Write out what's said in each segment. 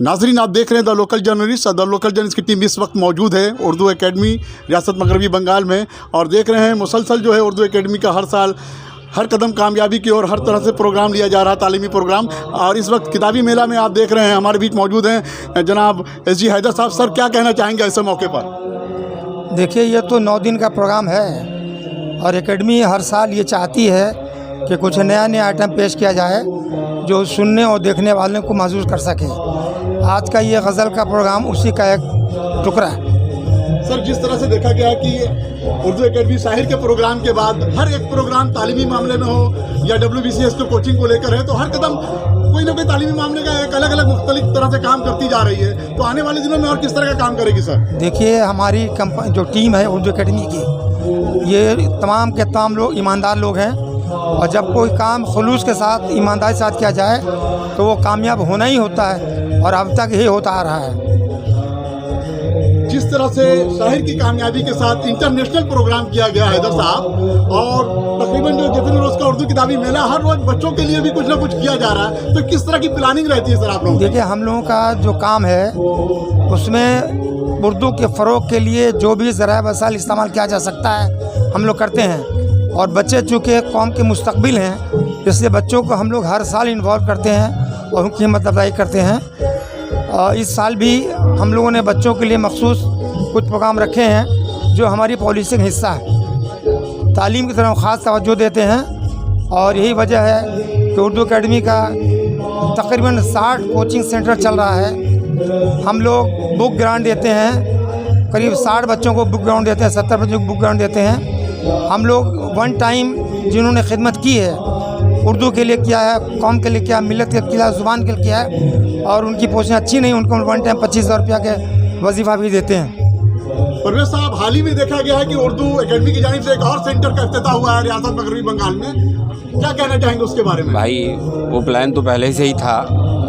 नाज़रीन, आप देख रहे हैं द लोकल जर्नलिस्ट की टीम इस वक्त मौजूद है उर्दू एकेडमी रियासत मगरबी बंगाल में, और देख रहे हैं मुसलसल जो है उर्दू एकेडमी का हर साल हर कदम कामयाबी की ओर हर तरह से प्रोग्राम लिया जा रहा है, तालीमी प्रोग्राम। और इस वक्त किताबी मेला में आप देख रहे हैं हमारे बीच मौजूद हैं जनाब SG हैदर साहब। सर, क्या कहना चाहेंगे ऐसे मौके पर? देखिए, ये तो 9 दिन का प्रोग्राम है और एकेडमी हर साल ये चाहती है कि कुछ नया आइटम पेश किया जाए जो सुनने और देखने वालों को महसूस कर सके। आज का ये गज़ल का प्रोग्राम उसी का एक टुकड़ा है। सर, जिस तरह से देखा गया कि उर्दू एकेडमी शाहिर के प्रोग्राम के बाद हर एक प्रोग्राम तालीमी मामले में हो या WBCS के कोचिंग को लेकर है, तो हर कदम कोई ना कोई तालीमी मामले का एक अलग अलग मुख्तलिफ तरह से काम करती जा रही है। तो आने वाले दिनों में और किस तरह का काम करेगी सर? देखिए, हमारी जो टीम है उर्दू एकेडमी की, ये तमाम के तमाम लोग ईमानदार लोग हैं, और जब कोई काम खुलूस के साथ ईमानदारी के साथ किया जाए तो वो कामयाब होना ही होता है, और अब तक यही होता आ रहा है। जिस तरह से शाहिर की कामयाबी के साथ इंटरनेशनल प्रोग्राम किया गया हैदर साहब, और तकरीबन जो जितने रोज़ का उर्दू किताबी मेला, हर रोज़ बच्चों के लिए भी कुछ ना कुछ किया जा रहा है, तो किस तरह की प्लानिंग रहती है सर आप लोगों की? देखिए, हम लोगों का जो काम है उसमें उर्दू के फ़रोग़ के लिए जो भी ज़राए वसाइल इस्तेमाल किया जा सकता है हम लोग करते हैं। और बच्चे चूँकि कौम के मुस्तकबिल हैं, इसलिए बच्चों को हम लोग हर साल इन्वॉल्व करते हैं और उनकी हिम्मत अफजाई करते हैं। इस साल भी हम लोगों ने बच्चों के लिए मखसूस कुछ प्रोग्राम रखे हैं जो हमारी पॉलिसी का हिस्सा है। तालीम की तरफ ख़ास तवज्जो देते हैं, और यही वजह है कि उर्दू एकेडमी का तकरीबन 60 कोचिंग सेंटर चल रहा है। हम लोग बुक ग्रांट देते हैं, करीब 60 बच्चों को बुक ग्रांट देते हैं, 70 बच्चों को बुक ग्रांट देते हैं। हम लोग वन टाइम जिन्होंने खिदमत की है, उर्दू के लिए किया है, कौम के लिए किया, मिलत के लिए, ज़ुबान के लिए किया है, और उनकी पोस्टें अच्छी नहीं, उनको वन टाइम 25,000 रुपया के वजीफ़ा भी देते हैं। परवेज़ साहब, हाल ही में देखा गया है कि उर्दू एकेडमी की जानिब से एक और सेंटर का इफ्तिताह हुआ है रियासत मगरबी बंगाल में, क्या कहना चाहेंगे उसके बारे में? भाई, वो प्लान तो पहले से ही था,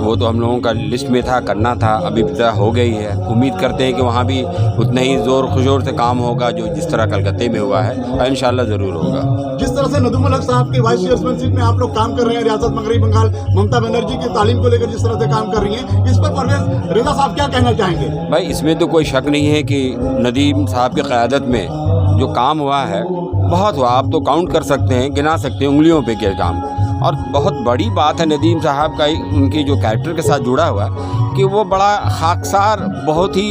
वो तो हम लोगों का लिस्ट में था, करना था, अभी इब्तिदा हो गई है। उम्मीद करते हैं कि वहाँ भी उतना ही ज़ोर खुशोर से काम होगा जो जिस तरह कलकत्ते में हुआ है, और इंशाल्लाह ज़रूर होगा। जिस तरह से नदुमुल हक साहब की वाइस चेयरमैनशिप में आप लोग काम कर रहे हैं रियासत मगरबी बंगाल, ममता बनर्जी की तालीम को लेकर जिस तरह से काम कर रही हैं, इस पर परवेज़ रज़ा साहब क्या कहना चाहेंगे? भाई, इसमें तो कोई शक नहीं है कि नदीम साहब की क़यादत में जो काम हुआ है बहुत हुआ। आप तो काउंट कर सकते हैं, गिना सकते हैं उंगलियों पे क्या काम। और बहुत बड़ी बात है नदीम साहब का उनकी जो कैरेक्टर के साथ जुड़ा हुआ कि वो बड़ा खाकसार, बहुत ही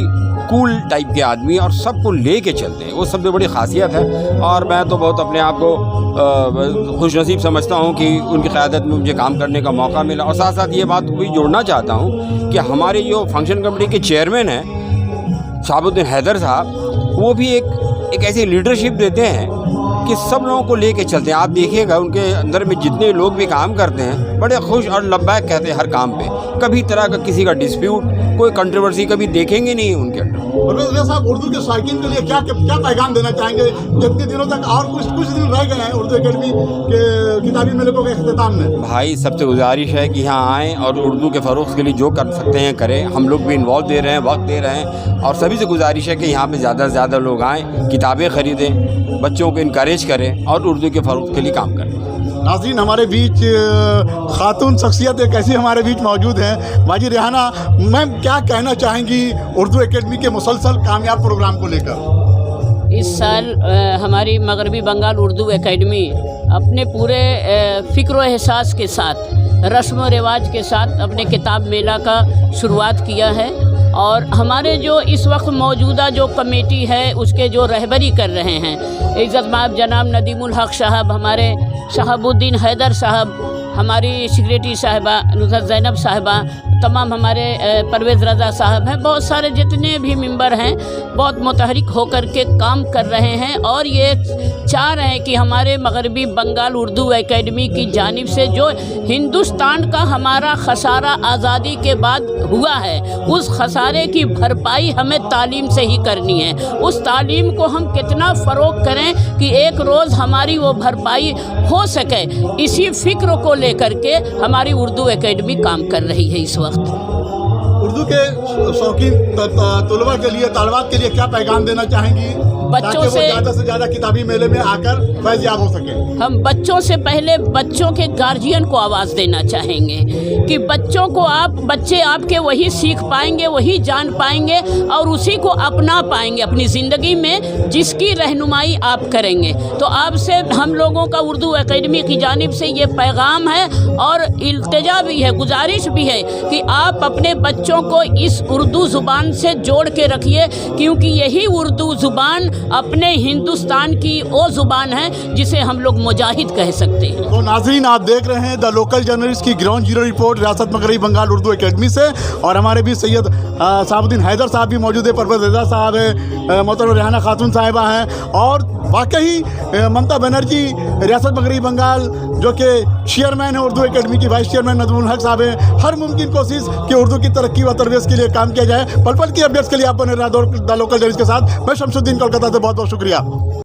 कूल टाइप के आदमी, और सबको ले के चलते हैं, वो सबसे बड़ी खासियत है। और मैं तो बहुत अपने आप को खुश नसीब समझता हूँ कि उनकी क़यादत में मुझे काम करने का मौका मिला। और साथ साथ ये बात भी जोड़ना चाहता हूँ कि हमारे जो फंक्शन कमेटी के चेयरमैन हैं शहाबुद्दीन हैदर साहब, वो भी एक ऐसी लीडरशिप देते हैं कि सब लोगों को लेके चलते हैं। आप देखिएगा उनके अंदर में जितने लोग भी काम करते हैं बड़े खुश और लब्बैक कहते हैं हर काम पे। कभी तरह का किसी का डिस्प्यूट, कोई कंट्रोवर्सी कभी देखेंगे नहीं उनके अंदर। परवेज़ साहब, उर्दू के साइकिल के लिए क्या पैगाम देना चाहेंगे? जितने दिनों तक और कुछ दिन रह गए हैं उर्दू एकेडमी के किताबी मेले के इख्तिताम में। भाई, सबसे गुजारिश है कि यहाँ आएँ और उर्दू के फ़रोग़ के लिए जो कर सकते हैं करें। हम लोग भी इन्वॉल्व दे रहे हैं, वक्त दे रहे हैं, और सभी से गुजारिश है कि यहाँ पे ज़्यादा से ज़्यादा लोग आएँ, किताबें ख़रीदें, बच्चों को इनकरेज करें और उर्दू के फ़रोग़ के लिए काम करें। नाज़रीन, हमारे बीच खातून शख्सियत एक ऐसी हमारे बीच मौजूद हैं, बाजी रेहाना मैम, क्या कहना चाहेंगी उर्दू एकेडमी के मुसलसल कामयाब प्रोग्राम को लेकर? इस साल हमारी मगरबी बंगाल उर्दू एकेडमी अपने पूरे फ़िक्र व एहसास के साथ, रस्म व रिवाज के साथ अपने किताब मेला का शुरुआत किया है। और हमारे जो इस वक्त मौजूदा जो कमेटी है उसके जो रहबरी कर रहे हैं इज़्ज़त माब जनाब नदीमुल हक साहब, हमारे शहाबुद्दीन हैदर साहब, हमारी सेक्रेटरी साहिबा नुसरत ज़ैनब साहिबा, तमाम हमारे परवेज़ रज़ा साहब हैं, बहुत सारे जितने भी मेंबर हैं बहुत मुतहरिक होकर के काम कर रहे हैं। और ये चाह रहे हैं कि हमारे मगरबी बंगाल उर्दू एकेडमी की जानिब से जो हिंदुस्तान का हमारा खसारा आज़ादी के बाद हुआ है, उस खसारे की भरपाई हमें तालीम से ही करनी है। उस तालीम को हम कितना फ़रोग़ करें कि एक रोज़ हमारी वो भरपाई हो सके, इसी फ़िक्र को लेकर के हमारी उर्दू एकेडमी काम कर रही है इस वक्त। उर्दू उर्दू के शौकीन तलबा के लिए, तालबात के लिए क्या पैगाम देना चाहेंगी बच्चों ताकि वो से ज़्यादा से ज़्यादा किताबी मेले में आकर फैज़याब हो सके? हम बच्चों से पहले बच्चों के गार्जियन को आवाज़ देना चाहेंगे कि बच्चों को बच्चे आपके वही सीख पाएंगे, वही जान पाएंगे और उसी को अपना पाएंगे अपनी ज़िंदगी में जिसकी रहनुमाई आप करेंगे। तो आपसे हम लोगों का उर्दू एकेडमी की जानिब से ये पैगाम है और इल्तिजा भी है, गुजारिश भी है कि आप अपने बच्चों को इस उर्दू ज़ुबान से जोड़ के रखिए, क्योंकि यही उर्दू ज़ुबान अपने हिंदुस्तान की वो ज़ुबान है जिसे हम लोग मुजाहिद कह सकते हैं। तो नाज़रीन, आप देख रहे हैं द लोकल जर्नलिस्ट की ग्राउंड जीरो रिपोर्ट रियासत मगरबी बंगाल उर्दू एकेडमी से, और हमारे भी सैयद साबुद्दीन हैदर साहब भी मौजूद है, परवेज़ रज़ा साहब है, मोहतरम रेहाना खातून साहिबा हैं, और वाकई ममता बनर्जी रियासत मगरबी बंगाल जो कि चेयरमैन है उर्दू एकेडमी की, वाइस चेयरमैन नदमुल हक साहब हैं। हर मुमकिन कोशिश कि उर्दू की तरक्की व तरबियत के लिए काम किया जाए। पल पल की अपडेट्स के लिए आप बने रहा द लोकल जर्नलिस्ट के साथ। मैं शमसुद्दीन, कोलकाता से बहुत बहुत शुक्रिया।